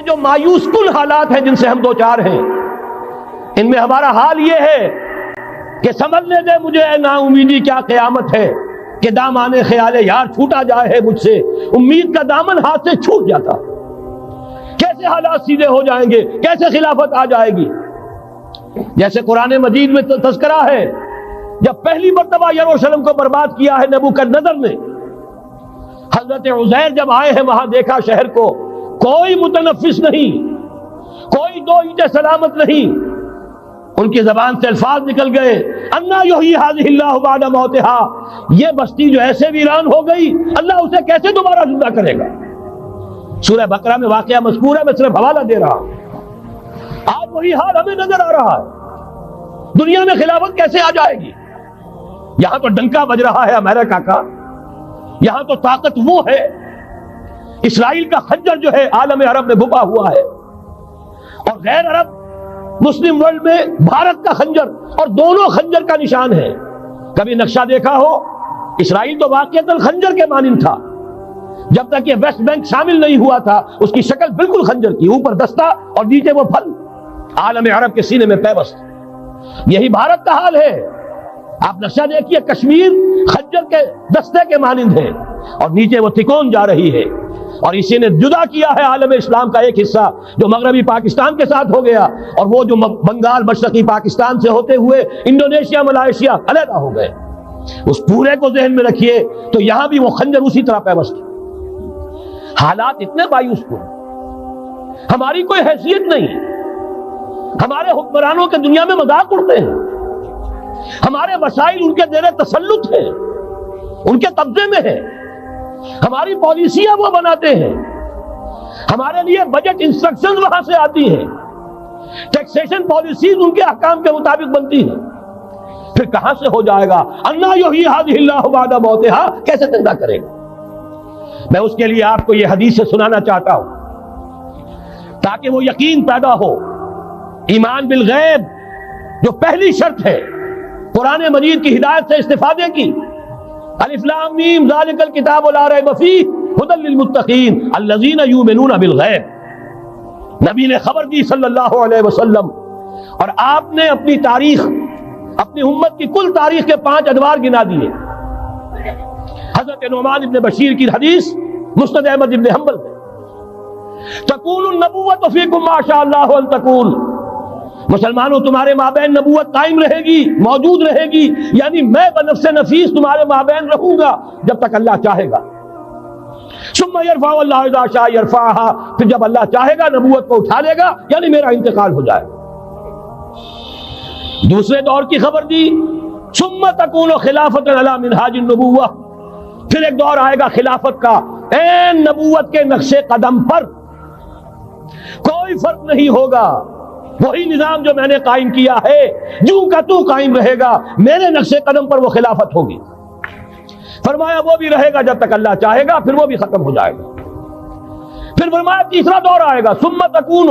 جو مایوس کن حالات ہیں جن سے ہم دو چار ہیں، ان میں ہمارا حال یہ ہے کہ سمجھنے دے مجھے اے نا امیدی کیا قیامت ہے کہ دامان خیال یار چھوٹا جائے ہے مجھ سے، امید کا دامن ہاتھ سے چھوٹ جاتا، کیسے حالات سیدھے ہو جائیں گے، کیسے خلافت آ جائے گی۔ جیسے قرآن مجید میں تذکرہ ہے جب پہلی مرتبہ یروشلم کو برباد کیا ہے نبوکدنضر نے، حضرت عزیر جب آئے ہیں وہاں دیکھا شہر کو کوئی متنفس نہیں، کوئی دو اینٹیں سلامت نہیں، ان کی زبان سے الفاظ نکل گئے انا یحیی ھذہ اللہ بعد موتھا، یہ بستی جو ایسے ویران ہو گئی اللہ اسے کیسے دوبارہ زندہ کرے گا۔ سورہ بقرہ میں واقعہ مذکور ہے، میں صرف حوالہ دے رہا ہوں۔ آج وہی حال ہمیں نظر آ رہا ہے، دنیا میں خلافت کیسے آ جائے گی؟ یہاں تو ڈنکا بج رہا ہے امریکہ کا، یہاں تو طاقت وہ ہے، اسرائیل کا خنجر جو ہے عالم عرب میں بھپا ہوا ہے، اور غیر عرب مسلم ورلڈ میں بھارت کا خنجر، اور دونوں خنجر کا نشان ہے۔ کبھی نقشہ دیکھا ہو، اسرائیل تو واقعتاً خنجر کے مانند تھا، جب تک یہ ویسٹ بینک شامل نہیں ہوا تھا اس کی شکل بالکل خنجر کی، اوپر دستہ اور نیچے وہ پھل، عالم عرب کے سینے میں پیوست۔ یہی بھارت کا حال ہے، آپ نقشہ دیکھیے، کشمیر خنجر کے دستے کے مانند ہے اور نیچے وہ تکون جا رہی ہے، اور اسی نے جدا کیا ہے عالم اسلام کا ایک حصہ جو مغربی پاکستان کے ساتھ ہو گیا، اور وہ جو بنگال مشرقی پاکستان سے ہوتے ہوئے انڈونیشیا ملائیشیا علیحدہ ہو گئے۔ اس پورے کو ذہن میں رکھیے تو یہاں بھی وہ خنجر اسی طرح پیوست ہے۔ حالات اتنے مایوس کو، ہماری کوئی حیثیت نہیں، ہمارے حکمرانوں کے دنیا میں مذاق اڑتے ہیں، ہمارے وسائل ان کے زیر تسلط ہیں، ان کے قبضے میں ہیں، ہماری پالیسیاں وہ بناتے ہیں، ہمارے لیے بجٹ انسٹرکشن وہاں سے آتی ہیں، ٹیکسیشن پالیسیز ان کے احکام کے مطابق بنتی ہیں، پھر کہاں سے ہو جائے گا انا یحیی ھذہ اللہ بعد موتھا، کیسے زندہ کرے گا؟ میں اس کے لیے آپ کو یہ حدیث سے سنانا چاہتا ہوں تاکہ وہ یقین پیدا ہو۔ ایمان بالغیب جو پہلی شرط ہے قرآن مجید کی ہدایت سے استفادے کی، الف لام میم ذالک الکتاب لا ریب فیہ ھدی للمتقین الذین یؤمنون بالغیب۔ نبی نے خبر دی صلی اللہ علیہ وسلم، اور آپ نے اپنی تاریخ، اپنی امت کی کل تاریخ کے 5 ادوار گنا دیے۔ حضرت نعمان ابن بشیر کی حدیث مسند احمد ابن حنبل میں، تکون النبوۃ فیکم ما شاء اللہ ان تکون، مسلمانوں تمہارے مابین نبوت قائم رہے گی، موجود رہے گی، یعنی میں بنفس نفیس تمہارے مابین رہوں گا جب تک اللہ چاہے گا۔ ثم یرفع اللہ اذا شاء یرفعها، پھر جب اللہ چاہے گا نبوت کو اٹھا لے گا، یعنی میرا انتقال ہو جائے گا۔ دوسرے دور کی خبر دی، ثم تکون خلافۃ علی منہاج النبوۃ، پھر ایک دور آئے گا خلافت کا این نبوت کے نقش قدم پر، کوئی فرق نہیں ہوگا، وہی نظام جو میں نے قائم کیا ہے جوں کا تو قائم رہے گا، میرے نقش قدم پر وہ خلافت ہوگی۔ فرمایا وہ بھی رہے گا جب تک اللہ چاہے گا، پھر وہ بھی ختم ہو جائے گا۔ پھر فرمایا تیسرا دور آئے گا، ثم تکون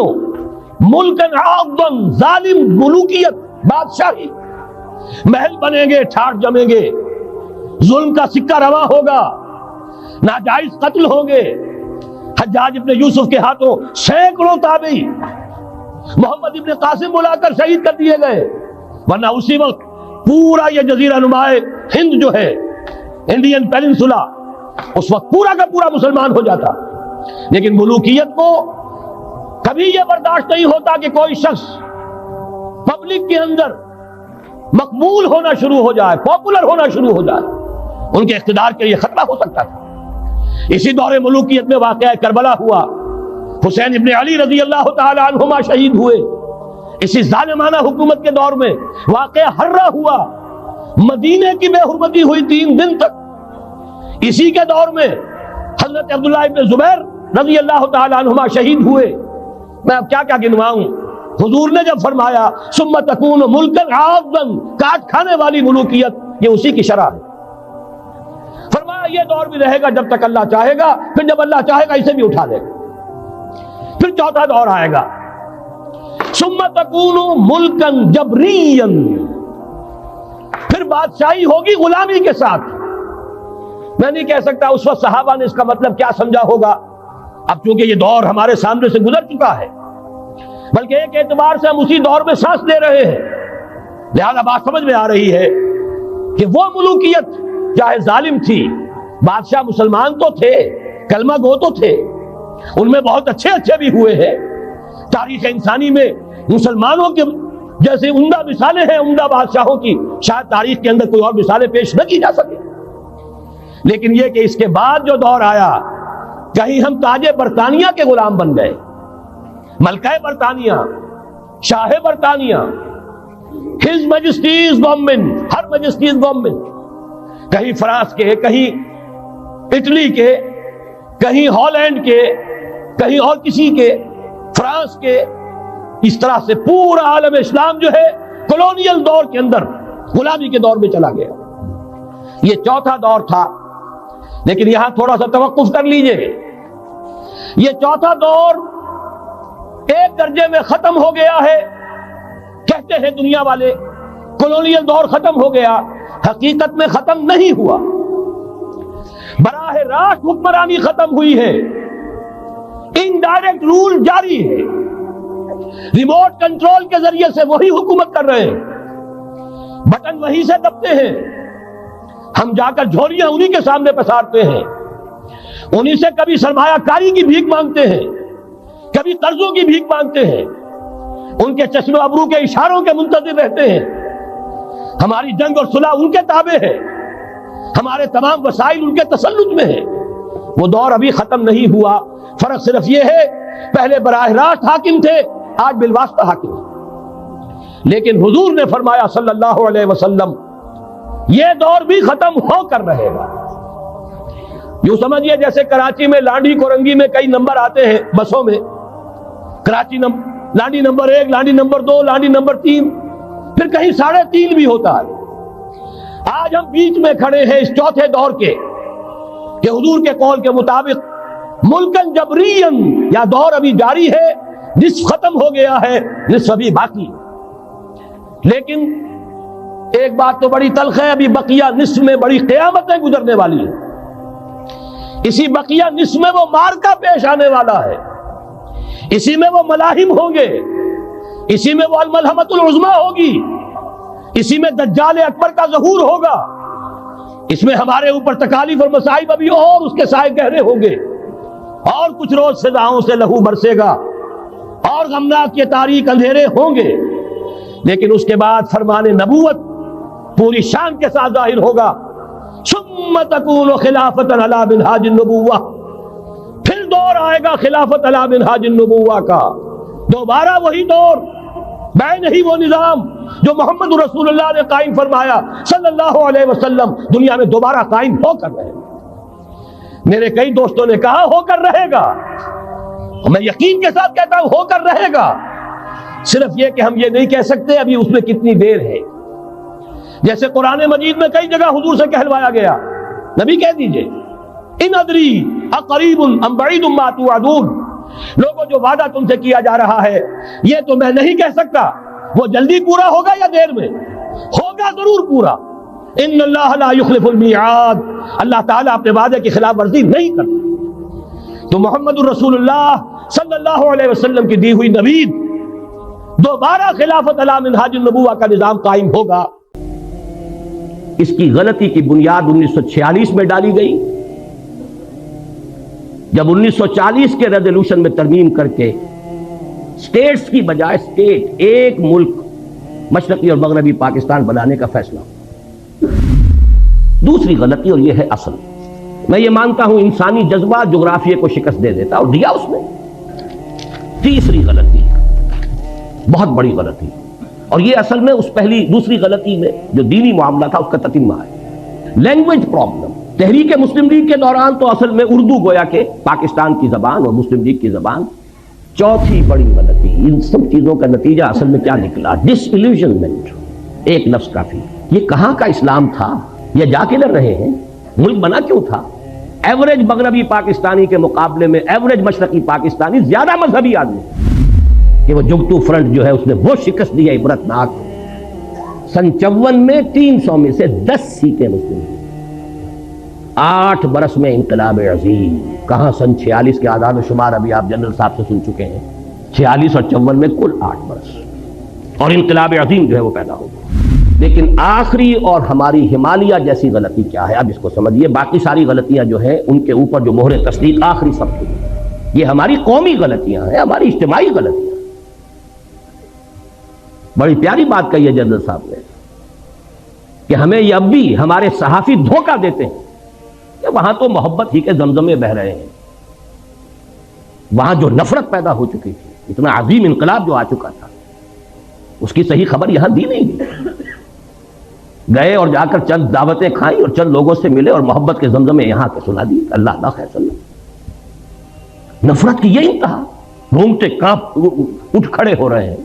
ملکا عاضا، ظالم ملوکیت، بادشاہی، محل بنیں گے، ٹھاٹ جمیں گے، ظلم کا سکہ رواں ہوگا، ناجائز قتل ہوں گے۔ حجاج ابن یوسف کے ہاتھوں سینکڑوں تابعی محمد ابن قاسم بلا کر شہید کر دیے گئے، ورنہ اسی وقت پورا یہ جزیرہ نما ہند جو ہے، انڈین پیننسولا، اس وقت پورا کا پورا مسلمان ہو جاتا۔ لیکن ملوکیت کو کبھی یہ برداشت نہیں ہوتا کہ کوئی شخص پبلک کے اندر مقبول ہونا شروع ہو جائے، پاپولر ہونا شروع ہو جائے، ان کے اقتدار کے لیے خطرہ ہو سکتا تھا۔ اسی دور ملوکیت میں واقعہ کربلا ہوا، حسین ابن علی رضی اللہ تعالی عنہما شہید ہوئے۔ اسی ظالمانہ حکومت کے دور میں واقعہ ہرہ ہوا، مدینے کی بے حرمتی ہوئی 3 دن تک۔ اسی کے دور میں حضرت عبداللہ ابن زبیر رضی اللہ تعالی عنہما شہید ہوئے۔ میں اب کیا کیا گنواؤں؟ حضور نے جب فرمایا ثم تکون ملکا عاضا، کاٹ کھانے والی ملوکیت، یہ اسی کی شرح ہے۔ فرمایا یہ دور بھی رہے گا جب تک اللہ چاہے گا، پھر جب اللہ چاہے گا اسے بھی اٹھا لے گا۔ پھر چوتھا دور آئے گا، ثم تکون ملکا جبریا، پھر بادشاہی ہوگی غلامی کے ساتھ۔ میں نہیں کہہ سکتا اس وقت صحابہ نے اس کا مطلب کیا سمجھا ہوگا، اب چونکہ یہ دور ہمارے سامنے سے گزر چکا ہے، بلکہ ایک اعتبار سے ہم اسی دور میں سانس لے رہے ہیں، لہذا بات سمجھ میں آ رہی ہے کہ وہ ملوکیت چاہے ظالم تھی، بادشاہ مسلمان تو تھے، کلمہ گو تو تھے، ان میں بہت اچھے بھی ہوئے ہیں، تاریخ انسانی میں مسلمانوں کے جیسے عمدہ مثالیں ہیں عمدہ بادشاہوں کی، شاید تاریخ کے اندر کوئی اور مثالیں پیش نہ کی جا سکے، لیکن یہ کہ اس کے بعد جو دور آیا، کہیں ہم تاج برطانیہ کے غلام بن گئے، ملکہ برطانیہ، شاہ برطانیہ، ہز میجسٹیز گورنمنٹ، ہر میجسٹیز گورنمنٹ، کہیں فرانس کے، کہیں اٹلی کے، کہیں ہالینڈ کے، کہیں اور کسی کے، فرانس کے، اس طرح سے پورا عالم اسلام جو ہے کولونیل دور کے اندر غلامی کے دور میں چلا گیا۔ یہ چوتھا دور تھا، لیکن یہاں تھوڑا سا توقف کر لیجئے، یہ چوتھا دور ایک درجے میں ختم ہو گیا ہے، کہتے ہیں دنیا والے کولونیل دور ختم ہو گیا، حقیقت میں ختم نہیں ہوا، براہ راست حکمرانی ختم ہوئی ہے، انڈائریکٹ رول جاری ہے، ریموٹ کنٹرول کے ذریعے سے وہی حکومت کر رہے ہیں، بٹن وہی سے دبتے ہیں، ہم جا کر جھولیاں انہی کے سامنے پسارتے ہیں، انہی سے کبھی سرمایہ کاری کی بھیک مانگتے ہیں، کبھی قرضوں کی بھیک مانگتے ہیں، ان کے چشم ابرو کے اشاروں کے منتظر رہتے ہیں، ہماری جنگ اور صلح ان کے تابع ہے، ہمارے تمام وسائل ان کے تسلط میں ہے، وہ دور ابھی ختم نہیں ہوا، فرق صرف یہ ہے پہلے براہ راست حاکم تھے، آج بالواسطہ حاکم ہیں، لیکن حضور نے فرمایا صلی اللہ علیہ وسلم یہ دور بھی ختم ہو کر رہے گا۔ یوں سمجھیے جیسے کراچی میں لانڈی کورنگی میں کئی نمبر آتے ہیں بسوں میں، Karachi Landhi number 1، Landhi number 2، Landhi number 3، پھر کہیں 3.5 بھی ہوتا ہے۔ آج ہم بیچ میں کھڑے ہیں اس چوتھے دور کے کہ حضور کے قول کے مطابق ملکن جبرین، یا دور ابھی جاری ہے، نصف ختم ہو گیا ہے، نصف ابھی باقی، لیکن ایک بات تو بڑی تلخ ہے، ابھی بقیہ نصف میں بڑی قیامتیں گزرنے والی ہیں، اسی بقیہ نصف میں وہ مارکا پیش آنے والا ہے، اسی میں وہ ملاحم ہوں گے، اسی میں وہ الملحمۃ العظمیٰ ہوگی، اسی میں دجال اکبر کا ظہور ہوگا، اس میں ہمارے اوپر تکالیف اور مصائب ابھی اور اس کے سائے گہرے ہوں گے، اور کچھ روز سزاؤں سے لہو برسے گا، اور غمناک یہ تاریک اندھیرے ہوں گے، لیکن اس کے بعد فرمان نبوت پوری شان کے ساتھ ظاہر ہوگا، ثم تکون خلافۃ علی منہاج النبوہ، پھر دور آئے گا خلافت علی منہاج النبوہ کا، دوبارہ وہی دور، بین ہی وہ نظام جو محمد رسول اللہ نے قائم فرمایا صلی اللہ علیہ وسلم، دنیا میں دوبارہ قائم ہو کر رہے گا۔ میرے کئی دوستوں نے کہا ہو کر رہے گا، میں یقین کے ساتھ کہتا ہوں ہو کر رہے گا، صرف یہ کہ ہم یہ نہیں کہہ سکتے ابھی اس میں کتنی دیر ہے، جیسے قرآن مجید میں کئی جگہ حضور سے کہلوایا گیا، نبی کہہ دیجئے ان ادری اقریب ام بعید ما توعدون، لوگوں جو وعدہ تم سے کیا جا رہا ہے یہ تو میں نہیں کہہ سکتا وہ جلدی پورا ہوگا یا دیر میں، ہوگا ضرور پورا، ان اللہ لا یخلف المیعاد، اللہ تعالیٰ اپنے وعدے کی خلاف ورزی نہیں کرتا۔ تو محمد الرسول اللہ صلی اللہ علیہ وسلم کی دی ہوئی نوید، دوبارہ خلافت علی منہاج النبوہ کا نظام قائم ہوگا۔ اس کی غلطی کی بنیاد 1946 میں ڈالی گئی، جب 1940 کے ریزولوشن میں ترمیم کر کے اسٹیٹس کی بجائے اسٹیٹ، ایک ملک مشرقی اور مغربی پاکستان بنانے کا فیصلہ۔ دوسری غلطی، اور یہ ہے اصل، میں یہ مانتا ہوں انسانی جذبہ جغرافیے کو شکست دے دیتا، اور دیا اس نے۔ تیسری غلطی، بہت بڑی غلطی، اور یہ اصل میں اس دوسری غلطی میں جو دینی معاملہ تھا اس کا تتمہ ہے، لینگویج پرابلم۔ تحریک مسلم لیگ کے دوران تو اصل میں اردو گویا کہ پاکستان کی زبان اور مسلم لیگ کی زبان۔ چوتھی بڑی غلطی، ان سب چیزوں کا نتیجہ اصل میں کیا نکلا؟ ڈس ایلیوژنمنٹ، ایک لفظ کافی۔ یہ کہاں کا اسلام تھا؟ یہ جا کے لڑ رہے ہیں، ملک بنا کیوں تھا؟ ایوریج مغربی پاکستانی کے مقابلے میں ایوریج مشرقی پاکستانی زیادہ مذہبی آدمی، کہ وہ جگتو فرنٹ جو ہے اس نے وہ شکست دی ہے عبرتناک۔ سن 54 میں 300 میں سے 10 سیٹیں مسلم، 8 برس میں انقلاب عظیم. کہاں سن 46 کے اعداد و شمار ابھی آپ جنرل صاحب سے سن چکے ہیں. 46 اور 54 میں کل 8 برس, اور انقلاب عظیم جو ہے وہ پیدا ہو گیا. لیکن آخری اور ہماری ہمالیہ جیسی غلطی کیا ہے, اب اس کو سمجھیے. باقی ساری غلطیاں جو ہیں ان کے اوپر جو مہر تصدیق آخری سب کی, یہ ہماری قومی غلطیاں ہیں, ہماری اجتماعی غلطیاں. بڑی پیاری بات کہی ہے جنرل صاحب نے کہ ہمیں یہ اب بھی ہمارے صحافی دھوکہ دیتے ہیں کہ وہاں تو محبت ہی کے زمزمے بہ رہے ہیں. وہاں جو نفرت پیدا ہو چکی تھی, اتنا عظیم انقلاب جو آ چکا تھا, اس کی صحیح خبر یہاں دی نہیں گئی. گئے اور جا کر چند دعوتیں کھائیں اور چند لوگوں سے ملے اور محبت کے زمزمے یہاں کے سنا دی. اللہ اللہ خیر صلی اللہ. نفرت کی یہ انتہا, رونگٹے کانپ اٹھ کھڑے ہو رہے ہیں,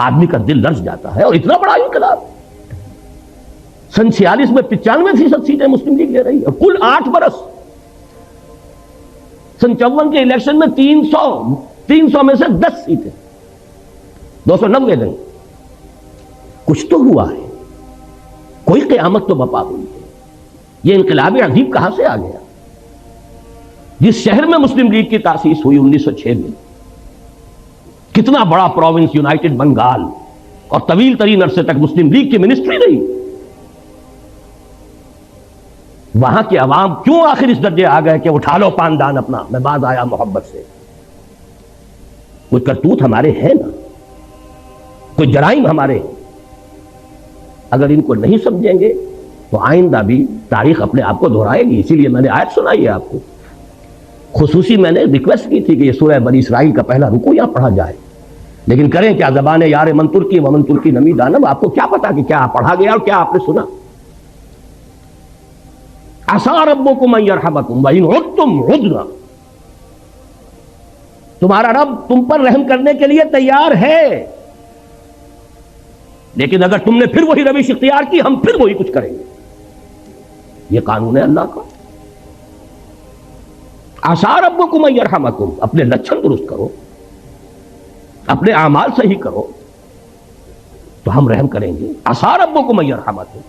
آدمی کا دل لرز جاتا ہے. اور اتنا بڑا انقلاب, سن 46 میں 95% سیٹیں مسلم لیگ لے رہی ہے, اور کل 8 برس. سن 54 کے الیکشن میں 300 میں سے 10 سیٹیں, 290 گئی. کچھ تو ہوا ہے, کوئی قیامت تو بپا ہوئی ہے. یہ انقلاب عظیم کہاں سے آ گیا؟ جس شہر میں مسلم لیگ کی تاسیس ہوئی 1906 میں, کتنا بڑا پروونس یونائٹڈ بنگال, اور طویل ترین عرصے تک مسلم لیگ کی منسٹری رہی. وہاں کے عوام کیوں آخر اس درجے آ گئے کہ اٹھا لو پاندان اپنا, میں باز آیا محبت سے. کوئی کرتوت ہمارے ہیں نا, کوئی جرائم ہمارے ہیں. اگر ان کو نہیں سمجھیں گے تو آئندہ بھی تاریخ اپنے آپ کو دہرائے گی. اسی لیے میں نے آیت سنائی ہے آپ کو. خصوصی میں نے ریکویسٹ کی تھی کہ یہ سورہ بنی اسرائیل کا پہلا رکوع یہاں پڑھا جائے, لیکن کریں کیا, زبان یار من ترکی ومن ترکی نمی دانم. آپ کو کیا پتا کہ کیا پڑھا گیا اور کیا آپ نے سنا. عسیٰ ربکم ان یرحمکم وان عدتم عدنا. تمہارا رب تم پر رحم کرنے کے لیے تیار ہے, لیکن اگر تم نے پھر وہی روش اختیار کی, ہم پھر وہی کچھ کریں گے. یہ قانون ہے اللہ کا. عسیٰ ربکم ان یرحمکم, اپنے لچھن درست کرو, اپنے اعمال صحیح کرو, تو ہم رحم کریں گے. عسیٰ ربکم ان یرحمکم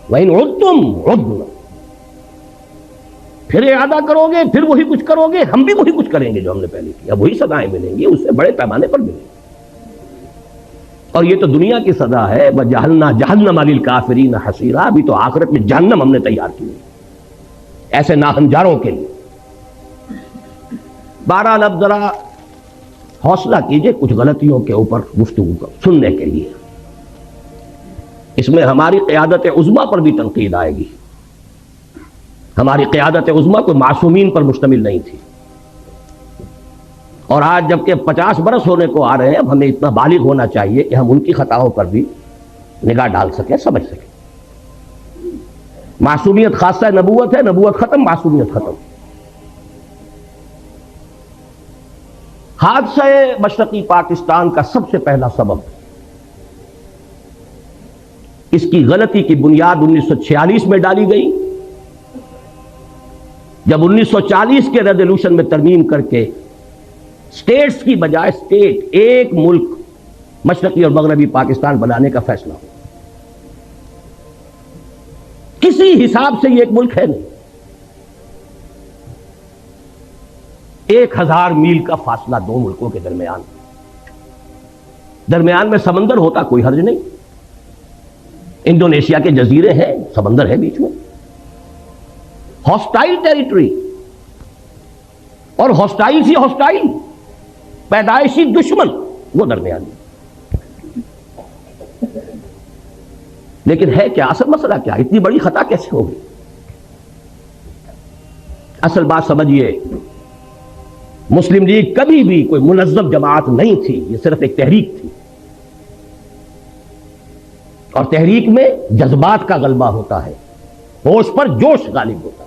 وان عدتم عدنا. پھر ارادہ کرو گے, پھر وہی کچھ کرو گے, ہم بھی وہی کچھ کریں گے جو ہم نے پہلے کیا. وہی سزائیں ملیں گی, اس سے بڑے پیمانے پر ملیں گی. اور یہ تو دنیا کی سزا ہے. وَجَعَلْنَا جَهَنَّمَ لِلْكَافِرِينَ حَصِيرًا. ابھی تو آخرت میں جہنم ہم نے تیار کی ہے ایسے ناہنجاروں کے لیے. بہرحال اب ذرا حوصلہ کیجئے کچھ غلطیوں کے اوپر گفتگو سننے کے لیے. اس میں ہماری قیادت عظمیٰ پر بھی تنقید آئے گی. ہماری قیادت عظمیٰ کوئی معصومین پر مشتمل نہیں تھی, اور آج جبکہ 50 برس ہونے کو آ رہے ہیں, اب ہمیں اتنا بالغ ہونا چاہیے کہ ہم ان کی خطاؤں پر بھی نگاہ ڈال سکیں, سمجھ سکیں. معصومیت خاصہ نبوت ہے, نبوت ختم, معصومیت ختم. حادثہ مشرقی پاکستان کا سب سے پہلا سبب, اس کی غلطی کی بنیاد 1946 میں ڈالی گئی, جب 1940 کے ریزولوشن میں ترمیم کر کے اسٹیٹس کی بجائے اسٹیٹ, ایک ملک مشرقی اور مغربی پاکستان بنانے کا فیصلہ ہو. کسی حساب سے یہ ایک ملک ہے نہیں. 1000 میل کا فاصلہ دو ملکوں کے درمیان میں سمندر ہوتا کوئی حرج نہیں. انڈونیشیا کے جزیرے ہیں, سمندر ہے بیچ میں. ہاسٹائل ٹیریٹری, اور ہاسٹائل سی ہاسٹائل, پیدائشی دشمن, وہ درمیان میں. لیکن ہے کیا اصل مسئلہ, کیا اتنی بڑی خطا کیسے ہوگی؟ اصل بات سمجھیے, مسلم لیگ کبھی بھی کوئی منظم جماعت نہیں تھی, یہ صرف ایک تحریک تھی. اور تحریک میں جذبات کا غلبہ ہوتا ہے, ہوش پر جوش غالب ہوتا ہے.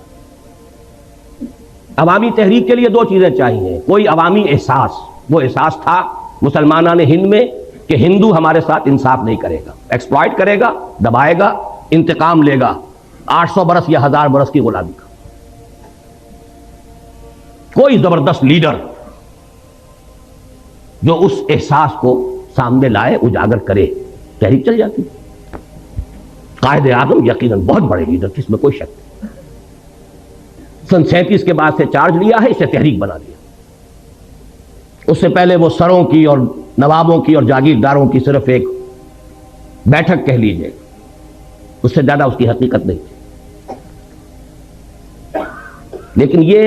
عوامی تحریک کے لیے 2 چیزیں چاہیے. کوئی عوامی احساس, وہ احساس تھا مسلمانان ہند میں کہ ہندو ہمارے ساتھ انصاف نہیں کرے گا, ایکسپلائٹ کرے گا, دبائے گا, انتقام لے گا 800 برس یا 1000 برس کی غلامی کا. کوئی زبردست لیڈر جو اس احساس کو سامنے لائے, اجاگر کرے, تحریک چل جاتی. قائد اعظم یقیناً بہت بڑے لیڈر تھے, اس میں کوئی شک نہیں. سن 37 کے بعد سے چارج لیا ہے، اسے تحریک بنا دیا۔ اس سے پہلے وہ سروں کی اور نوابوں کی اور جاگیرداروں کی صرف ایک بیٹھک کہہ لیجئے، اس سے زیادہ اس کی حقیقت نہیں تھی۔ لیکن یہ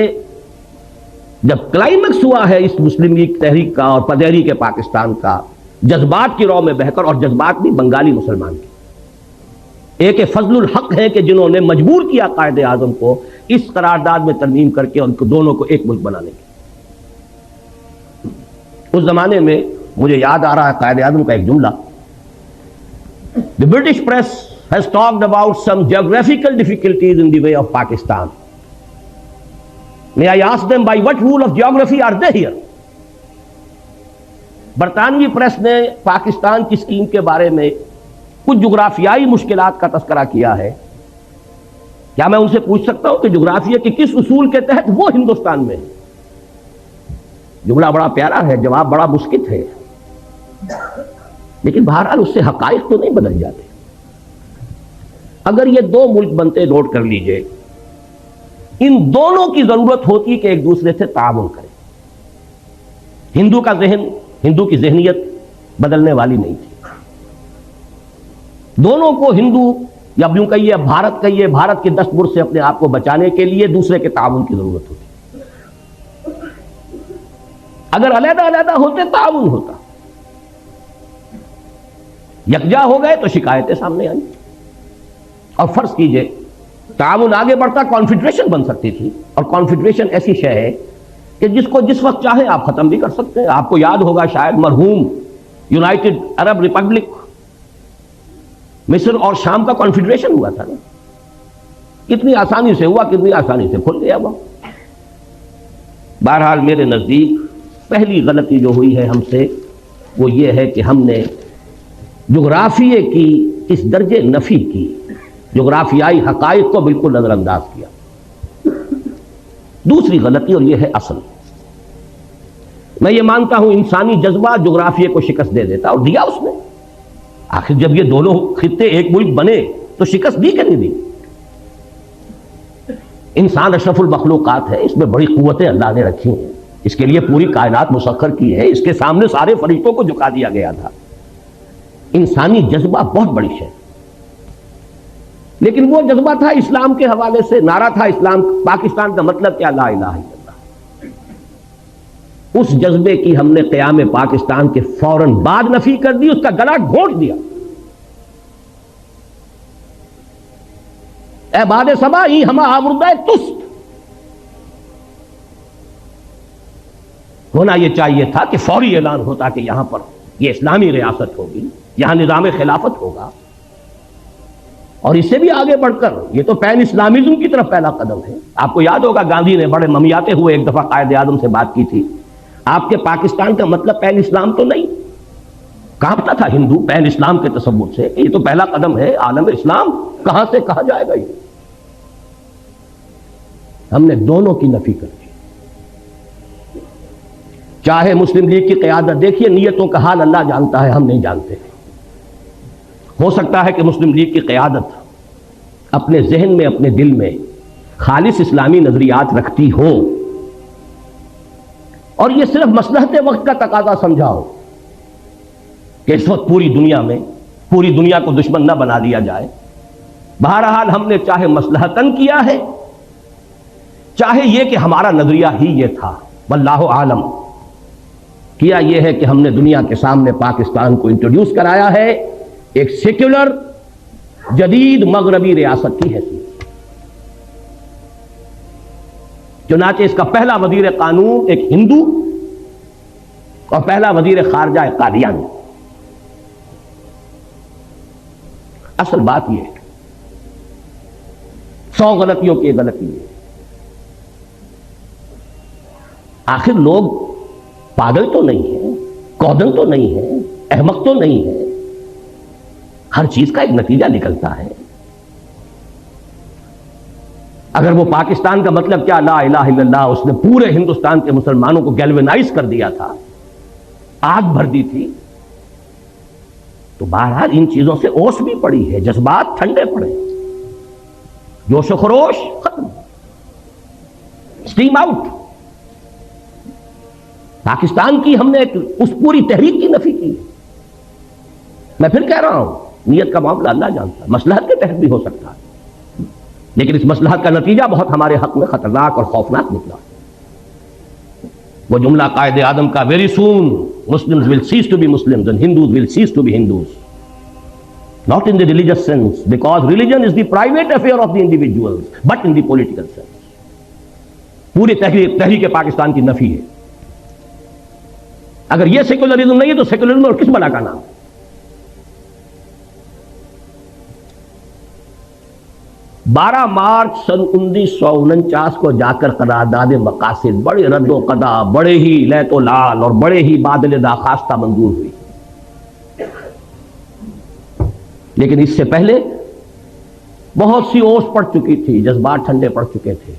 جب کلائمیکس ہوا ہے اس مسلم لیگ تحریک کا اور پدیری کے پاکستان کا، جذبات کی رو میں بہ کر، اور جذبات بھی بنگالی مسلمان کی، ایک فضل الحق ہیں کہ جنہوں نے مجبور کیا قائد اعظم کو اس قرارداد میں ترمیم کر کے ان کو دونوں کو ایک ملک بنانے کی۔ اس زمانے میں مجھے یاد آ رہا ہے قائد اعظم کا ایک جملہ، The British press has talked about some geographical difficulties in the way of Pakistan. May I ask them by what rule of geography are they here? برطانوی پریس نے پاکستان کی اسکیم کے بارے میں کچھ جغرافیائی مشکلات کا تذکرہ کیا ہے۔ کیا میں ان سے پوچھ سکتا ہوں کہ جغرافیہ کے کس اصول کے تحت وہ ہندوستان میں ہے؟ جملہ بڑا پیارا ہے، جواب بڑا مسکت ہے، لیکن بہرحال اس سے حقائق تو نہیں بدل جاتے۔ اگر یہ دو ملک بنتے، نوٹ کر لیجئے، ان دونوں کی ضرورت ہوتی کہ ایک دوسرے سے تعاون کریں۔ ہندو کا ذہن، ہندو کی ذہنیت بدلنے والی نہیں تھی۔ دونوں کو ہندو یا یوں کہیے بھارت کہیے، بھارت کے دستبر سے اپنے آپ کو بچانے کے لیے دوسرے کے تعاون کی ضرورت ہوتی۔ اگر علیحدہ علیحدہ ہوتے تعاون ہوتا، یکجا ہو گئے تو شکایتیں سامنے آئیں، اور فرض کیجئے تعاون آگے بڑھتا، کانفیڈریشن بن سکتی تھی، اور کانفیڈریشن ایسی شے ہے کہ جس کو جس وقت چاہیں آپ ختم بھی کر سکتے ہیں۔ آپ کو یاد ہوگا شاید مرحوم یونائٹڈ عرب ریپبلک مصر اور شام کا کانفیڈریشن ہوا تھا نا، کتنی آسانی سے ہوا، کتنی آسانی سے کھل گیا وہ۔ بہرحال میرے نزدیک پہلی غلطی جو ہوئی ہے ہم سے وہ یہ ہے کہ ہم نے جغرافیے کی اس درجے نفی کی، جغرافیائی حقائق کو بالکل نظر انداز کیا۔ دوسری غلطی، اور یہ ہے اصل، میں یہ مانتا ہوں انسانی جذبہ جغرافیے کو شکست دے دیتا، اور دیا اس نے۔ آخر جب یہ دونوں خطے ایک ملک بنے تو شکست دی کہ نہیں دی؟ انسان اشرف المخلوقات ہے، اس میں بڑی قوتیں اللہ نے رکھی ہیں، اس کے لیے پوری کائنات مسخر کی ہے، اس کے سامنے سارے فرشتوں کو جھکا دیا گیا تھا۔ انسانی جذبہ بہت بڑی ہے، لیکن وہ جذبہ تھا اسلام کے حوالے سے، نعرہ تھا اسلام، پاکستان کا مطلب کیا؟ لا الہ الا اللہ۔ اس جذبے کی ہم نے قیام پاکستان کے فوراً بعد نفی کر دی، اس کا گلا گھونٹ دیا۔ اے باد صبا ہی ہما آوردہ تست، ہونا یہ چاہیے تھا کہ فوری اعلان ہوتا کہ یہاں پر یہ اسلامی ریاست ہوگی، یہاں نظام خلافت ہوگا، اور اس سے بھی آگے بڑھ کر یہ تو پین اسلامزم کی طرف پہلا قدم ہے۔ آپ کو یاد ہوگا گاندھی نے بڑے ممیاتے ہوئے ایک دفعہ قائد اعظم سے بات کی تھی، آپ کے پاکستان کا مطلب پین اسلام تو نہیں؟ کانپتا تھا ہندو پین اسلام کے تصور سے کہ یہ تو پہلا قدم ہے، عالم اسلام کہاں سے کہاں جائے گا یہ؟ ہم نے دونوں کی نفی کر دی۔ چاہے مسلم لیگ کی قیادت، دیکھیے نیتوں کا حال اللہ جانتا ہے، ہم نہیں جانتے۔ ہو سکتا ہے کہ مسلم لیگ کی قیادت اپنے ذہن میں، اپنے دل میں خالص اسلامی نظریات رکھتی ہو، اور یہ صرف مصلحت وقت کا تقاضا سمجھا ہو کہ اس وقت پوری دنیا میں پوری دنیا کو دشمن نہ بنا دیا جائے۔ بہرحال ہم نے چاہے مصلحتاً کیا ہے، چاہے یہ کہ ہمارا نظریہ ہی یہ تھا، واللہ عالم، کیا یہ ہے کہ ہم نے دنیا کے سامنے پاکستان کو انٹروڈیوس کرایا ہے ایک سیکولر جدید مغربی ریاست کی حیثیت۔ چنانچہ اس کا پہلا وزیر قانون ایک ہندو اور پہلا وزیر خارجہ ایک قادیانی۔ اصل بات یہ ہے، 100 غلطیوں کی غلطی ہے۔ آخر لوگ پاگل تو نہیں ہے، کودن تو نہیں ہے، احمق تو نہیں ہے، ہر چیز کا ایک نتیجہ نکلتا ہے۔ اگر وہ پاکستان کا مطلب کیا لا الہ الا اللہ، اس نے پورے ہندوستان کے مسلمانوں کو گیلوینائز کر دیا تھا، آگ بھر دی تھی، تو بہرحال ان چیزوں سے اوس بھی پڑی ہے، جذبات ٹھنڈے پڑے، جوش و خروش ختم۔ Esteem out. پاکستان کی ہم نے اس پوری تحریک کی نفی کی. میں پھر کہہ رہا ہوں نیت کا معاملہ اللہ جانتا ہے، مصلحت کے تحت بھی ہو سکتا ہے، لیکن اس مصلحت کا نتیجہ بہت ہمارے حق میں خطرناک اور خوفناک نکلا. وہ جملہ قائد اعظم کا very soon Muslims will cease to be Muslims and Hindus will cease to be Hindus. Not in the religious sense, because religion is the private affair of the individuals, but in the political sense. پوری تحریک پاکستان کی نفی ہے. اگر یہ secularism نہیں ہے تو سیکولرزم اور کس بلا کا نام؟ 12 مارچ سن 1949 کو جا کر قرارداد مقاصد بڑے رد و قدا، بڑے ہی لیت و لال اور بڑے ہی بادل داخواستہ منظور ہوئی. لیکن اس سے پہلے بہت سی اوس پڑ چکی تھی، جذبات ٹھنڈے پڑ چکے تھے.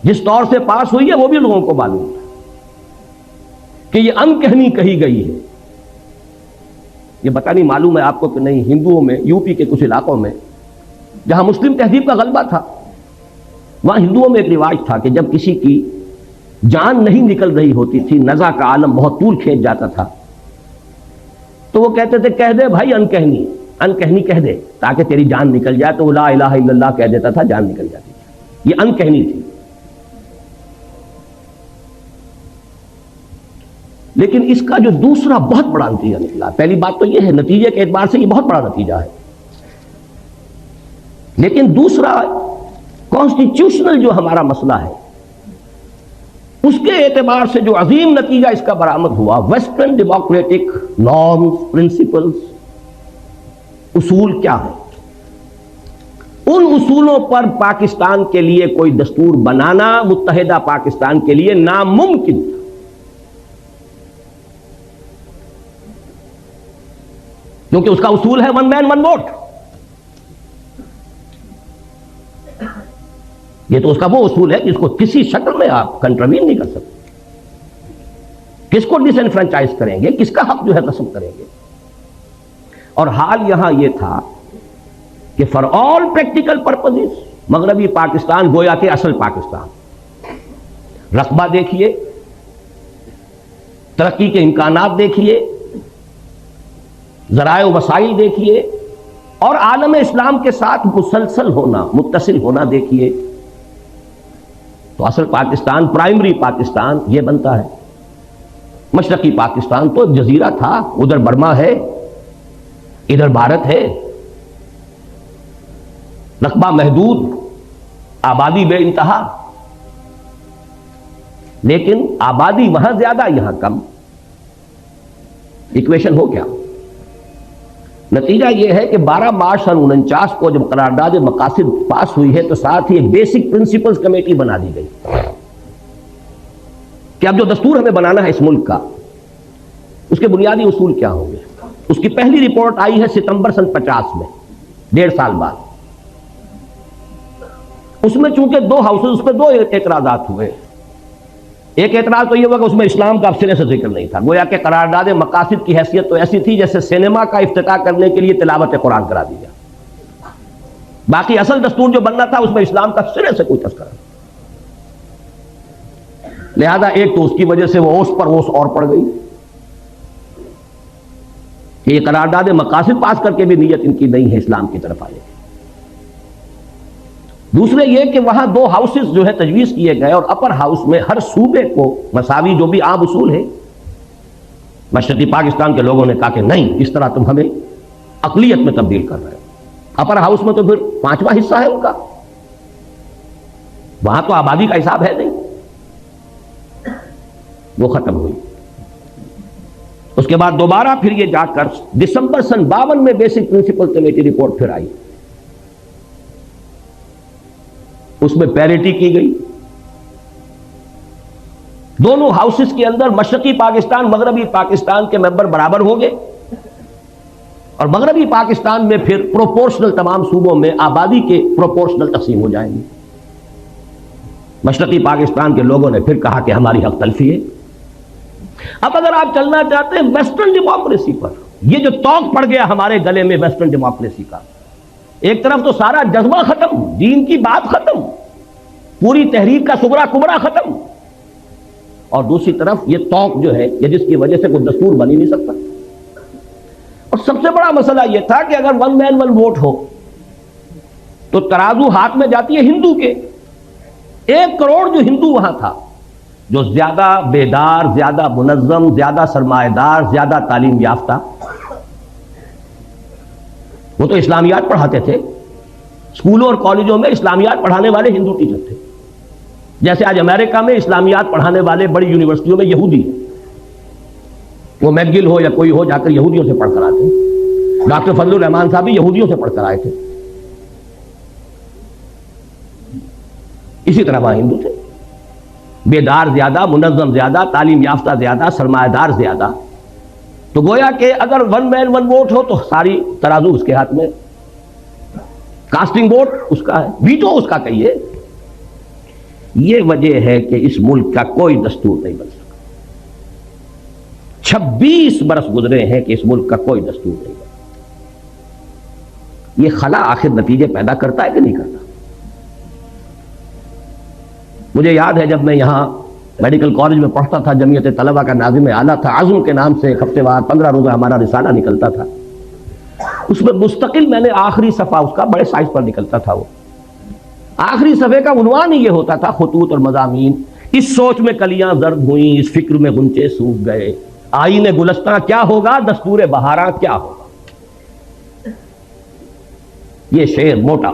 جس طور سے پاس ہوئی ہے وہ بھی لوگوں کو معلوم ہے کہ یہ ان کہنی کہی گئی ہے. یہ پتہ نہیں معلوم ہے آپ کو کہ نہیں، ہندوؤں میں یو پی کے کچھ علاقوں میں جہاں مسلم تہذیب کا غلبہ تھا، وہاں ہندوؤں میں ایک رواج تھا کہ جب کسی کی جان نہیں نکل رہی ہوتی تھی، نزع کا عالم بہت طول کھینچ جاتا تھا، تو وہ کہتے تھے کہہ دے بھائی ان کہنی کہہ دے تاکہ تیری جان نکل جائے. تو وہ لا الہ الا اللہ کہہ دیتا تھا، جان نکل جاتی تھی. یہ ان کہنی تھی. لیکن اس کا جو دوسرا بہت بڑا نتیجہ نکلا، پہلی بات تو یہ ہے نتیجے کے اعتبار سے یہ بہت بڑا نتیجہ ہے، لیکن دوسرا کانسٹیٹیوشنل جو ہمارا مسئلہ ہے اس کے اعتبار سے جو عظیم نتیجہ اس کا برآمد ہوا، ویسٹرن ڈیموکریٹک نارمز، پرنسپلز، اصول کیا ہیں؟ ان اصولوں پر پاکستان کے لیے کوئی دستور بنانا متحدہ پاکستان کے لیے ناممکن تھا. کیونکہ اس کا اصول ہے ون مین ون ووٹ. یہ تو اس کا وہ اصول ہے جس کو کسی شکل میں آپ کنٹروین نہیں کر سکتے. کس کو ڈس انفرنچائز کریں گے، کس کا حق جو ہے قسم کریں گے. اور حال یہاں یہ تھا کہ فار آل پریکٹیکل پرپزز مغربی پاکستان گویا کہ اصل پاکستان. رقبہ دیکھیے، ترقی کے امکانات دیکھیے، ذرائع و وسائل دیکھیے، اور عالم اسلام کے ساتھ مسلسل ہونا، متصل ہونا دیکھیے، تو اصل پاکستان، پرائمری پاکستان یہ بنتا ہے. مشرقی پاکستان تو جزیرہ تھا، ادھر برما ہے، ادھر بھارت ہے، رقبہ محدود، آبادی بے انتہا، لیکن آبادی وہاں زیادہ یہاں کم. ایکویشن ہو کیا؟ نتیجہ یہ ہے کہ 12 مارچ سن 49 کو جب قرارداد مقاصد پاس ہوئی ہے تو ساتھ ہی ایک بیسک پرنسپلز کمیٹی بنا دی گئی کہ اب جو دستور ہمیں بنانا ہے اس ملک کا، اس کے بنیادی اصول کیا ہوں گے. اس کی پہلی رپورٹ آئی ہے ستمبر سن 50 میں، 1.5 سال بعد. اس میں چونکہ 2 ہاؤسز، اس پہ 2 اعتراضات ہوئے. ایک اعتراض تو یہ ہوا کہ اس میں اسلام کا سرے سے ذکر نہیں تھا، گویا کہ قرارداد مقاصد کی حیثیت تو ایسی تھی جیسے سینما کا افتتاح کرنے کے لیے تلاوت قرآن کرا دیا. باقی اصل دستور جو بننا تھا اس میں اسلام کا سرے سے کوئی تذکرہ نہیں. لہذا ایک تو اس کی وجہ سے وہ اوس پر اوس اور پڑ گئی کہ یہ قرارداد مقاصد پاس کر کے بھی نیت ان کی نہیں ہے اسلام کی طرف آنے کی. دوسرے یہ کہ وہاں 2 ہاؤسز جو ہے تجویز کیے گئے، اور اپر ہاؤس میں ہر صوبے کو مساوی، جو بھی عام اصول ہے. مشرقی پاکستان کے لوگوں نے کہا کہ نہیں، اس طرح تم ہمیں اقلیت میں تبدیل کر رہے ہو. اپر ہاؤس میں تو پھر 5واں حصہ ہے ان کا، وہاں تو آبادی کا حساب ہے نہیں. وہ ختم ہوئی. اس کے بعد دوبارہ پھر یہ جا کر دسمبر سن 52 میں بیسک پرنسپل کمیٹی رپورٹ پھر آئی. اس میں پیریٹی کی گئی. دونوں ہاؤسز کے اندر مشرقی پاکستان، مغربی پاکستان کے ممبر برابر ہوں گے، اور مغربی پاکستان میں پھر پروپورشنل تمام صوبوں میں آبادی کے پروپورشنل تقسیم ہو جائیں گی. مشرقی پاکستان کے لوگوں نے پھر کہا کہ ہماری حق تلفی ہے. اب اگر آپ چلنا چاہتے ہیں ویسٹرن ڈیموکریسی پر، یہ جو توق پڑ گیا ہمارے گلے میں ویسٹرن ڈیموکریسی کا، ایک طرف تو سارا جذبہ ختم، دین کی بات ختم، پوری تحریک کا صغرا کبرا ختم، اور دوسری طرف یہ توق جو ہے یہ جس کی وجہ سے کوئی دستور بن ہی نہیں سکتا۔ اور سب سے بڑا مسئلہ یہ تھا کہ اگر ون مین ون ووٹ ہو تو ترازو ہاتھ میں جاتی ہے ہندو کے، 1 کروڑ جو ہندو وہاں تھا، جو زیادہ بیدار، زیادہ منظم، زیادہ سرمایہ دار، زیادہ تعلیم یافتہ، وہ تو اسلامیات پڑھاتے تھے، اسکولوں اور کالجوں میں اسلامیات پڑھانے والے ہندو ٹیچر تھے، جیسے آج امریکہ میں اسلامیات پڑھانے والے بڑی یونیورسٹیوں میں یہودی ہیں، وہ میکگل ہو یا کوئی ہو، جا کر یہودیوں سے پڑھ کر آتے ہیں۔ ڈاکٹر فضل الرحمان صاحب بھی یہودیوں سے پڑھ کر آئے تھے۔ اسی طرح وہاں ہندو تھے، بیدار زیادہ، منظم زیادہ، تعلیم یافتہ زیادہ، سرمایہ دار زیادہ۔ تو گویا کہ اگر ون مین ون ووٹ ہو تو ساری ترازو اس کے ہاتھ میں، کاسٹنگ ووٹ اس کا ہے، ویٹو اس کا کہیے۔ یہ وجہ ہے کہ اس ملک کا کوئی دستور نہیں بن سکا۔ 26 برس گزرے ہیں کہ اس ملک کا کوئی دستور نہیں بن سکا۔ یہ خلا آخر نتیجے پیدا کرتا ہے کہ نہیں کرتا؟ مجھے یاد ہے جب میں یہاں میڈیکل کالج میں پڑھتا تھا، جمعیت طلبہ کا ناظم اعلیٰ تھا، عزم کے نام سے ہفتے وار 15 روزہ ہمارا رسالہ نکلتا تھا، اس میں مستقل میں نے آخری صفحہ اس کا بڑے سائز پر نکلتا تھا، وہ آخری صفحے کا عنوان ہی یہ ہوتا تھا، خطوط اور مضامین: اس سوچ میں کلیاں زرد ہوئیں، اس فکر میں غنچے سوکھ گئے، آئین گلستاں کیا ہوگا، دستور بہاراں کیا ہوگا۔ یہ شعر موٹا: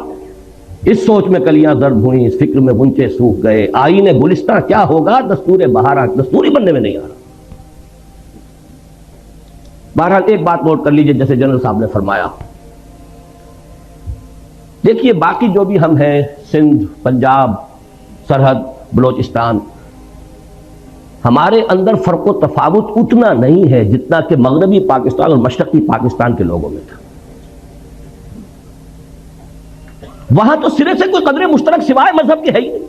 اس سوچ میں کلیاں زرد ہوئیں، اس فکر میں غنچے سوکھ گئے، آئین گلستاں کیا ہوگا، دستور بہاراں، دستور ہی بننے میں نہیں آ رہا۔ بہرحال ایک بات نوٹ کر لیجئے، جیسے جنرل صاحب نے فرمایا، دیکھیے باقی جو بھی ہم ہیں، سندھ، پنجاب، سرحد، بلوچستان، ہمارے اندر فرق و تفاوت اتنا نہیں ہے جتنا کہ مغربی پاکستان اور مشرقی پاکستان کے لوگوں میں تھا۔ وہاں تو سرے سے کوئی قدر مشترک سوائے مذہب کے ہے ہی نہیں۔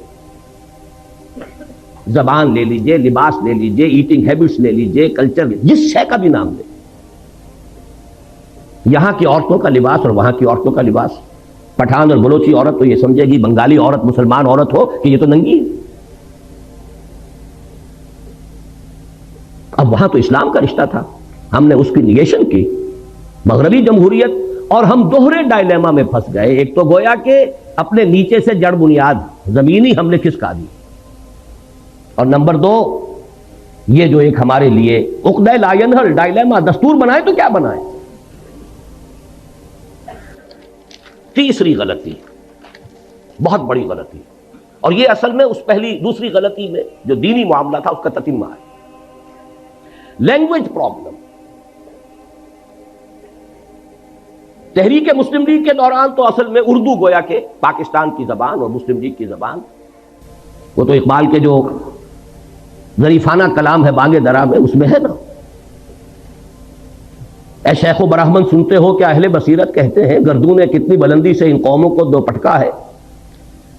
زبان لے لیجئے، لباس لے لیجئے، ایٹنگ ہیبٹس لے لیجئے، کلچر، جس شے کا بھی نام لے، یہاں کی عورتوں کا لباس اور وہاں کی عورتوں کا لباس، پٹھان اور بلوچی عورت تو یہ سمجھے گی، بنگالی عورت مسلمان عورت ہو کہ یہ تو ننگی ہے۔ اب وہاں تو اسلام کا رشتہ تھا، ہم نے اس کی نیگیشن کی، مغربی جمہوریت، اور ہم دوہرے ڈائلیما میں پھنس گئے۔ ایک تو گویا کہ اپنے نیچے سے جڑ بنیاد زمینی ہم نے کھسکا دی، اور نمبر 2 یہ جو ایک ہمارے لیے عقدہ لا ینحل ڈائلیما، دستور بنائے تو کیا بنائے۔ تیسری غلطی، بہت بڑی غلطی، اور یہ اصل میں اس دوسری غلطی میں جو دینی معاملہ تھا اس کا تتمہ ہے، لینگویج پرابلم۔ تحریک مسلم لیگ کے دوران تو اصل میں اردو گویا کہ پاکستان کی زبان اور مسلم لیگ کی زبان، وہ تو اقبال کے جو ظریفانہ کلام ہے بانگے درا میں، اس میں ہے نا، اے شیخ و برہمن سنتے ہو کیا اہل بصیرت کہتے ہیں، گردوں نے کتنی بلندی سے ان قوموں کو دو پٹکا ہے،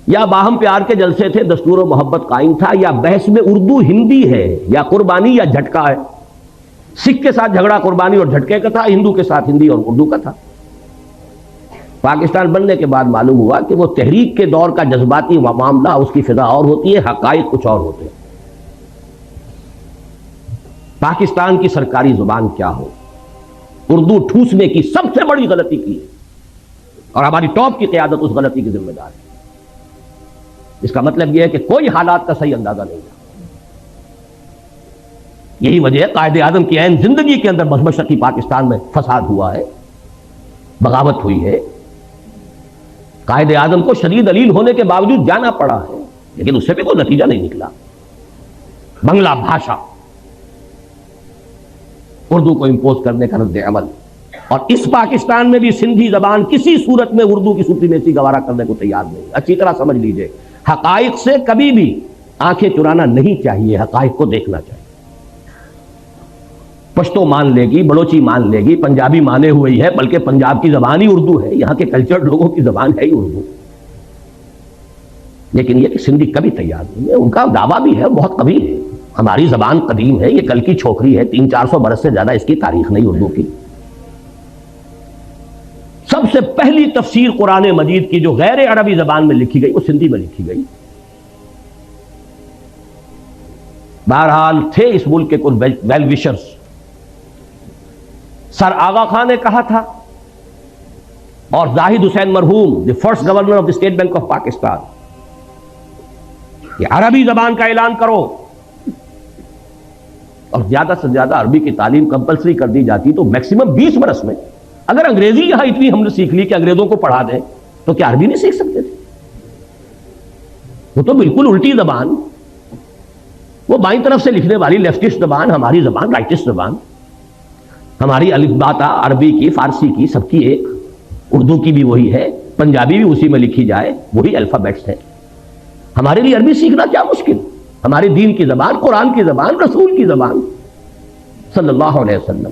یا باہم پیار کے جلسے تھے دستور و محبت قائم تھا، یا بحث میں اردو ہندی ہے، یا قربانی یا جھٹکا ہے۔ سکھ کے ساتھ جھگڑا قربانی اور جھٹکے کا تھا، ہندو کے ساتھ ہندی اور اردو کا تھا۔ پاکستان بننے کے بعد معلوم ہوا کہ وہ تحریک کے دور کا جذباتی معاملہ، اس کی فضا اور ہوتی ہے، حقائق کچھ اور ہوتے ہیں۔ پاکستان کی سرکاری زبان کیا ہو، اردو ٹھوسنے کی سب سے بڑی غلطی کی ہے، اور ہماری ٹاپ کی قیادت اس غلطی کی ذمہ دار ہے۔ اس کا مطلب یہ ہے کہ کوئی حالات کا صحیح اندازہ نہیں ہے۔ یہی وجہ ہے قائد اعظم کی عین زندگی کے اندر مشرقی پاکستان میں فساد ہوا ہے، بغاوت ہوئی ہے، قائد اعظم کو شدید علیل ہونے کے باوجود جانا پڑا ہے، لیکن اس سے بھی کوئی نتیجہ نہیں نکلا۔ بنگلہ بھاشا، اردو کو امپوز کرنے کا رد عمل، اور اس پاکستان میں بھی سندھی زبان کسی صورت میں اردو کی سپریمیسی گوارا کرنے کو تیار نہیں۔ اچھی طرح سمجھ لیجئے، حقائق سے کبھی بھی آنکھیں چرانا نہیں چاہیے، حقائق کو دیکھنا چاہیے۔ پشتو مان لے گی، بلوچی مان لے گی، پنجابی مانے ہوئی ہے، بلکہ پنجاب کی زبان ہی اردو ہے، یہاں کے کلچر لوگوں کی زبان ہے ہی اردو، لیکن یہ کہ سندھی کبھی تیار نہیں ہے۔ ان کا دعویٰ بھی ہے، بہت قوی ہے، ہماری زبان قدیم ہے، یہ کل کی چھوکری ہے، 300-400 برس سے زیادہ اس کی تاریخ نہیں اردو کی۔ سب سے پہلی تفسیر قرآن مجید کی جو غیر عربی زبان میں لکھی گئی وہ سندھی میں لکھی گئی، بہرحال تھے اس ملک کے کچھ ویل وشرز. سر آغا خان نے کہا تھا اور زاہد حسین مرحوم the first governor of the state bank of Pakistan کہ عربی زبان کا اعلان کرو اور زیادہ سے زیادہ عربی کی تعلیم کمپلسری کر دی جاتی تو میکسیمم 20 برس میں اگر انگریزی یہاں اتنی ہم نے سیکھ لی کہ انگریزوں کو پڑھا دیں تو کیا عربی نہیں سیکھ سکتے تھے؟ وہ تو بالکل الٹی زبان، وہ بائیں طرف سے لکھنے والی لیفٹسٹ زبان، ہماری زبان رائٹسٹ زبان. ہماری الف با تا عربی کی، فارسی کی، سب کی ایک، اردو کی بھی وہی ہے، پنجابی بھی اسی میں لکھی جائے، وہی الفابیٹس ہیں. ہمارے لیے عربی سیکھنا کیا مشکل؟ ہمارے دین کی زبان، قرآن کی زبان، رسول کی زبان صلی اللہ علیہ وسلم.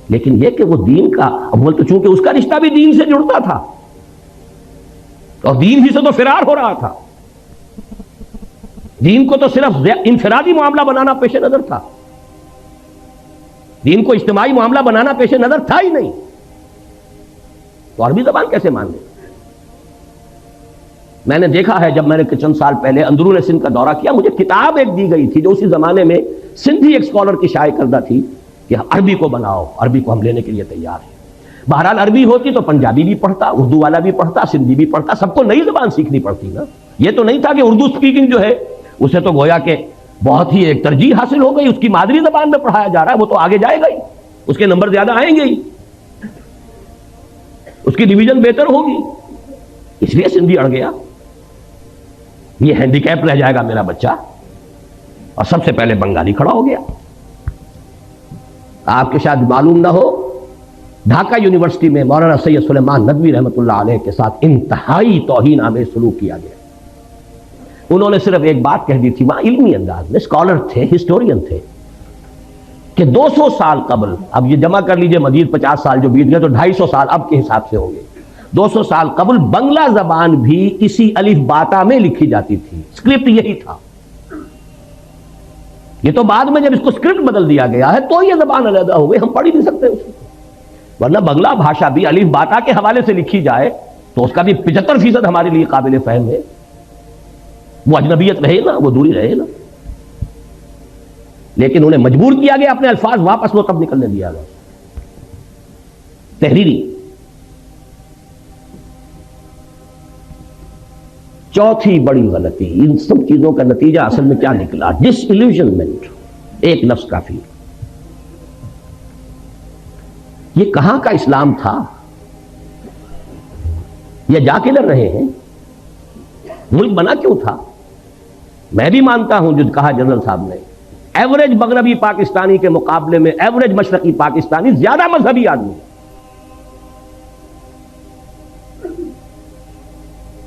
لیکن یہ کہ وہ دین کا اول تو چونکہ اس کا رشتہ بھی دین سے جڑتا تھا اور دین ہی سے تو فرار ہو رہا تھا. دین کو تو صرف انفرادی معاملہ بنانا پیش نظر تھا، دین کو اجتماعی معاملہ بنانا پیش نظر تھا ہی نہیں، تو عربی زبان کیسے مان لیں؟ میں نے دیکھا ہے جب میں نے چند سال پہلے اندرون سندھ کا دورہ کیا، مجھے کتاب ایک دی گئی تھی جو اسی زمانے میں سندھی ایک اسکالر کی شائع کردہ تھی کہ عربی کو بناؤ، عربی کو ہم لینے کے لیے تیار ہیں. بہرحال عربی ہوتی تو پنجابی بھی پڑھتا، اردو والا بھی پڑھتا، سندھی بھی پڑھتا، سب کو نئی زبان سیکھنی پڑتی نا. یہ تو نہیں تھا کہ اردو اسپیکنگ جو ہے اسے تو گویا کہ بہت ہی ایک ترجیح حاصل ہو گئی، اس کی مادری زبان میں پڑھایا جا رہا ہے، وہ تو آگے جائے گا ہی، اس کے نمبر زیادہ آئیں گے ہی، اس کی ڈویژن بہتر ہوگی. اس لیے سندھی اڑ گیا، یہ ہینڈی کیپ رہ جائے گا میرا بچہ، اور سب سے پہلے بنگالی کھڑا ہو گیا. آپ کے شاید معلوم نہ ہو، ڈھاکہ یونیورسٹی میں مولانا سید سلیمان ندوی رحمۃ اللہ علیہ کے ساتھ انتہائی توہین آمیز سلوک کیا گیا. انہوں نے صرف ایک بات کہہ دی تھی، وہاں علمی انداز میں، اسکالر تھے، ہسٹورین تھے، کہ 200 سال قبل، اب یہ جمع کر لیجئے مزید 50 سال جو بیت گئے تو 250 سال اب کے حساب سے ہوں گے. 200 سال قبل بنگلہ زبان بھی اسی الف باتا میں لکھی جاتی تھی، اسکرپٹ یہی تھا. یہ تو بعد میں جب اس کو اسکرپٹ بدل دیا گیا ہے تو یہ زبان علیحدہ ہو گئی، ہم پڑھ ہی نہیں سکتے اس کو. ورنہ بنگلہ بھاشا بھی الف باتا کے حوالے سے لکھی جائے تو اس کا بھی 75% ہمارے لیے قابل فہم ہے. وہ اجنبیت رہے نا، وہ دوری رہے نا، لیکن انہیں مجبور کیا گیا اپنے الفاظ واپس وہ تب نکلنے دیا گیا تحریری. چوتھی بڑی غلطی، ان سب چیزوں کا نتیجہ اصل میں کیا نکلا؟ ڈس ایلیوژنمنٹ. ایک لفظ کافی. یہ کہاں کا اسلام تھا؟ یہ جا کدھر رہے ہیں؟ ملک بنا کیوں تھا؟ میں بھی مانتا ہوں جو کہا جنرل صاحب نے، ایوریج مغربی پاکستانی کے مقابلے میں ایوریج مشرقی پاکستانی زیادہ مذہبی آدمی ہے.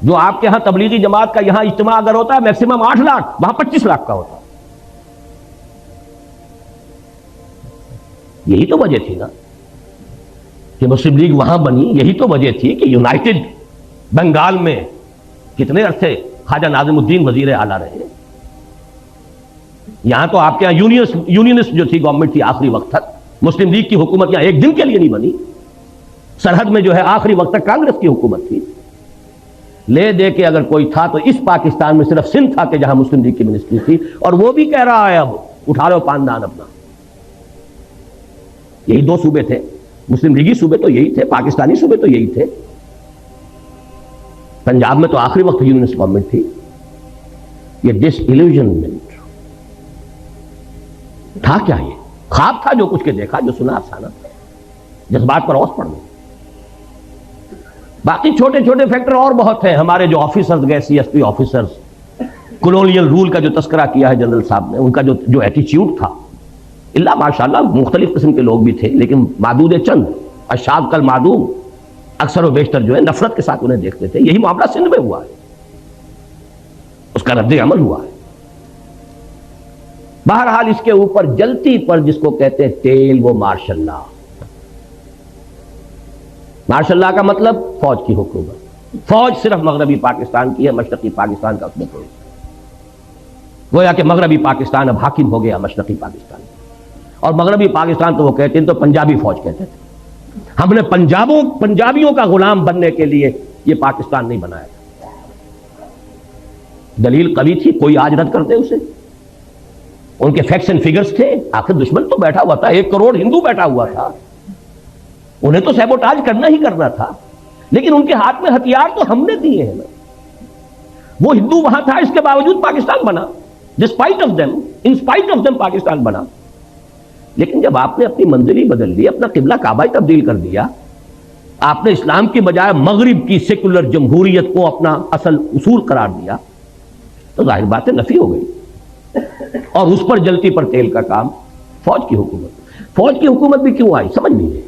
جو آپ کے ہاں تبلیغی جماعت کا یہاں اجتماع اگر ہوتا ہے میکسیمم 8 لاکھ، وہاں 25 لاکھ کا ہوتا. یہی تو وجہ تھی نا کہ مسلم لیگ وہاں بنی، یہی تو وجہ تھی کہ یونائٹڈ بنگال میں کتنے عرصے خواجہ ناظم الدین وزیر اعلیٰ رہے. یہاں تو آپ کے یہاں یونینسٹ جو تھی گورنمنٹ تھی آخری وقت تک، مسلم لیگ کی حکومت یہاں ایک دن کے لیے نہیں بنی. سرحد میں جو ہے آخری وقت تک کانگریس کی حکومت تھی. لے دے کے اگر کوئی تھا تو اس پاکستان میں صرف سندھ تھا کہ جہاں مسلم لیگ کی منسٹری تھی، اور وہ بھی کہہ رہا ہے اب اٹھا لو پاندان اپنا. یہی 2 صوبے تھے، مسلم لیگی صوبے تو یہی تھے، پاکستانی صوبے تو یہی تھے. پنجاب میں تو آخری وقت یونینسٹ گورنمنٹ تھی. یہ ڈس ایلیوژنمنٹ تھا کیا؟ یہ خواب تھا جو کچھ کے دیکھا، جو سنا افسانہ، جذبات پر اوس پڑ گئی. باقی چھوٹے چھوٹے فیکٹر اور بہت ہیں. ہمارے جو آفیسرز گئے، C S P officers, colonial role کا جو تذکرہ کیا ہے جنرل صاحب نے، ان کا جو ایٹیچیوڈ تھا، اللہ ماشاءاللہ مختلف قسم کے لوگ بھی تھے، لیکن معدود چند، اشاد کل معدوم، اکثر و بیشتر جو ہے نفرت کے ساتھ انہیں دیکھتے تھے. یہی معاملہ سندھ میں ہوا ہے، اس کا رد عمل ہوا ہے. بہرحال اس کے اوپر جلتی پر جس کو کہتے ہیں تیل، وہ مارشل لا. مارشل لا کا مطلب فوج کی حکومت. فوج صرف مغربی پاکستان کی ہے، مشرقی پاکستان کا اس میں کوئی. گویا کہ مغربی پاکستان اب حاکم ہو گیا مشرقی پاکستان، اور مغربی پاکستان تو وہ کہتے ہیں تو پنجابی فوج کہتے تھے. ہم نے پنجابیوں کا غلام بننے کے لیے یہ پاکستان نہیں بنایا تھا. دلیل قوی تھی، کوئی آج رد کر دے اسے. ان کے فیکٹس اینڈ فگرز تھے. آخر دشمن تو بیٹھا ہوا تھا, 1 کروڑ ہندو بیٹھا ہوا تھا, انہیں تو سیبوٹاج کرنا ہی کرنا تھا, لیکن ان کے ہاتھ میں ہتھیار تو ہم نے دیے ہیں نا. وہ ہندو وہاں تھا, اس کے باوجود پاکستان بنا, despite of them, in spite of them Pakistan بنا. لیکن جب آپ نے اپنی منزل ہی بدل لی, اپنا قبلہ کعبہ ہی تبدیل کر دیا, آپ نے اسلام کی بجائے مغرب کی سیکولر جمہوریت کو اپنا اصل اصول قرار دیا, تو ظاہر بات ہے نفی ہو گئی. اور اس پر جلتی پر تیل کا کام فوج کی حکومت. فوج کی حکومت بھی کیوں آئی سمجھ نہیں ہے.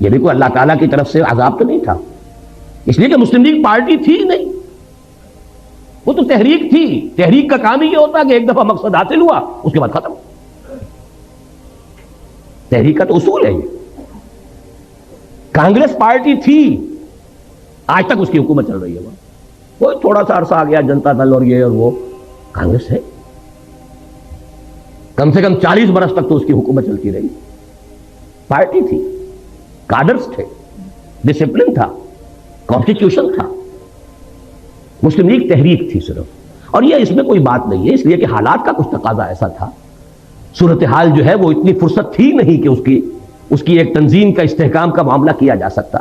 یہ بھی کوئی اللہ تعالیٰ کی طرف سے عذاب تو نہیں تھا, اس لیے کہ مسلم لیگ پارٹی تھی نہیں, وہ تو تحریک تھی. تحریک کا کام ہی یہ ہوتا کہ ایک دفعہ مقصد حاصل ہوا اس کے بعد ختم. تحریک کا تو اصول ہے یہ. کانگریس پارٹی تھی, آج تک اس کی حکومت چل رہی ہے. وہ تھوڑا سا عرصہ آ گیا جنتا دل اور یہ اور وہ, کانگریس ہے کم سے کم 40 برس تک تو اس کی حکومت چلتی رہی. پارٹی تھی, کادرز تھے, ڈسپلن تھا, کانسٹیٹیوشن تھا. مسلم لیگ تحریک تھی صرف, اور یہ اس میں کوئی بات نہیں ہے, اس لیے کہ حالات کا کچھ تقاضا ایسا تھا. صورتحال جو ہے وہ اتنی فرصت تھی نہیں کہ اس کی ایک تنظیم کا استحکام کا معاملہ کیا جا سکتا.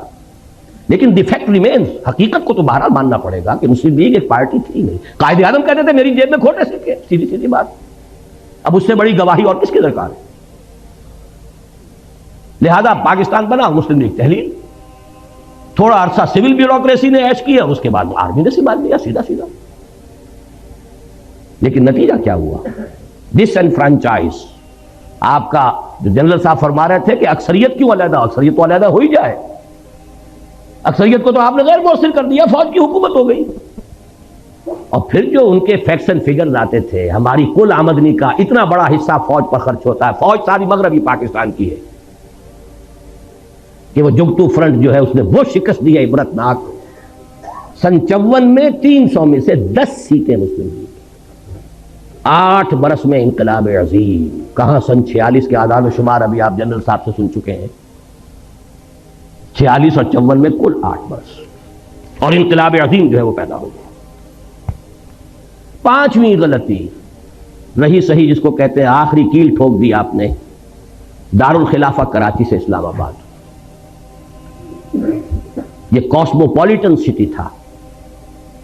لیکن دی فیکٹ ریمینز, حقیقت کو تو بہرحال ماننا پڑے گا کہ مسلم لیگ ایک پارٹی تھی نہیں. قائد اعظم کہتے تھے میری جیب میں کھوٹے سکے, سیدھی سیدھی بات. اب اس سے بڑی گواہی اور کس کی درکار ہے؟ لہذا پاکستان بنا, مسلم لیگ تحلیل, تھوڑا عرصہ سول بیوروکریسی نے عیش کیا, اس کے بعد آرمی نے سنبھال لیا سیدھا سیدھا. لیکن نتیجہ کیا ہوا؟ ڈس انفرانچائز. آپ کا جو جنرل صاحب فرما رہے تھے کہ اکثریت کیوں علیحدہ, اکثریت تو علیحدہ ہو ہی جائے. اکثریت کو تو آپ نے غیر مؤثر کر دیا, فوج کی حکومت ہو گئی. اور پھر جو ان کے فیکٹس اینڈ فگرز آتے تھے, ہماری کل آمدنی کا اتنا بڑا حصہ فوج پر خرچ ہوتا ہے, فوج ساری مغربی پاکستان کی ہے, کہ وہ جگتو فرنٹ جو ہے اس نے وہ شکست دی ہے عبرتناک. سن 54 میں 300 میں سے 10 سیٹیں مسلم لیگ. 8 برس میں انقلاب عظیم. کہاں سن 46 کے اعداد و شمار ابھی آپ جنرل صاحب سے سن چکے ہیں. 46 اور 54 میں کل 8 برس, اور انقلاب عظیم جو ہے وہ پیدا ہو گیا. 5ویں غلطی رہی صحیح, جس کو کہتے ہیں آخری کیل ٹھوک دی آپ نے, دارالخلافہ کراچی سے اسلام آباد. یہ کاسموپولیٹن سٹی تھا,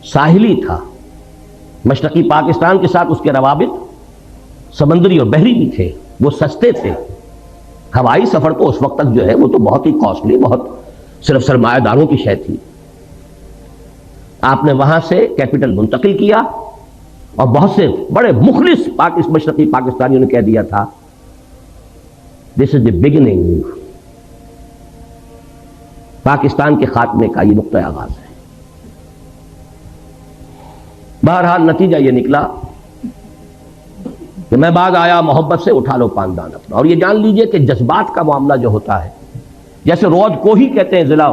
ساحلی تھا, مشرقی پاکستان کے ساتھ اس کے روابط سمندری اور بحری بھی تھے, وہ سستے تھے. ہوائی سفر تو اس وقت تک جو ہے وہ تو بہت ہی کاسٹلی, بہت صرف سرمایہ داروں کی شے تھی. آپ نے وہاں سے کیپٹل منتقل کیا, اور بہت سے بڑے مخلص مشرقی پاکستانیوں نے کہہ دیا تھا دس از دی بگننگ, پاکستان کے خاتمے کا یہ نقطۂ آغاز ہے. بہرحال نتیجہ یہ نکلا کہ میں بعد آیا محبت سے اٹھا لو پاندان اپنا. اور یہ جان لیجئے کہ جذبات کا معاملہ جو ہوتا ہے, جیسے رود کو ہی کہتے ہیں ضلع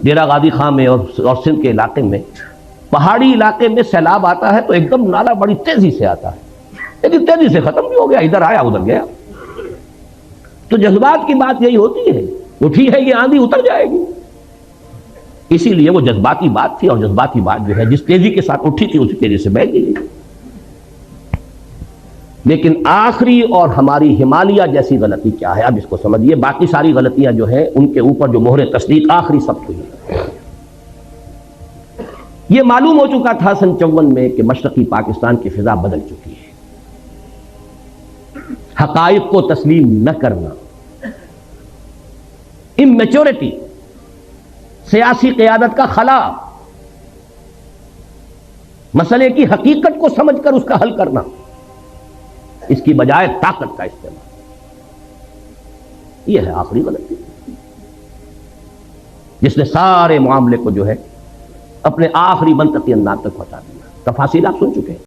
ڈیرہ غازی خان میں اور سندھ کے علاقے میں, پہاڑی علاقے میں سیلاب آتا ہے تو ایک دم نالا بڑی تیزی سے آتا ہے, لیکن تیزی سے ختم بھی ہو گیا, ادھر آیا ادھر گیا. تو جذبات کی بات یہی ہوتی ہے, اٹھی ہے یہ آندھی اتر جائے گی. اسی لیے وہ جذباتی بات تھی, اور جذباتی بات جو ہے جس تیزی کے ساتھ اٹھی تھی اسی تیزی سے بہہ گئی. لیکن آخری اور ہماری ہمالیہ جیسی غلطی کیا ہے, اب اس کو سمجھیے. باقی ساری غلطیاں جو ہیں ان کے اوپر جو مہر تصدیق آخری ثبت ہوئی ہے. یہ معلوم ہو چکا تھا سن 54 میں کہ مشرقی پاکستان کی فضا بدل چکی ہے. حقائق کو تسلیم نہ کرنا, اممیچورٹی, سیاسی قیادت کا خلا, مسئلے کی حقیقت کو سمجھ کر اس کا حل کرنا, اس کی بجائے طاقت کا استعمال, یہ ہے آخری غلطی جس نے سارے معاملے کو جو ہے اپنے آخری منطقی انداز تک پہنچا دیا. تفاصیل آپ سن چکے ہیں.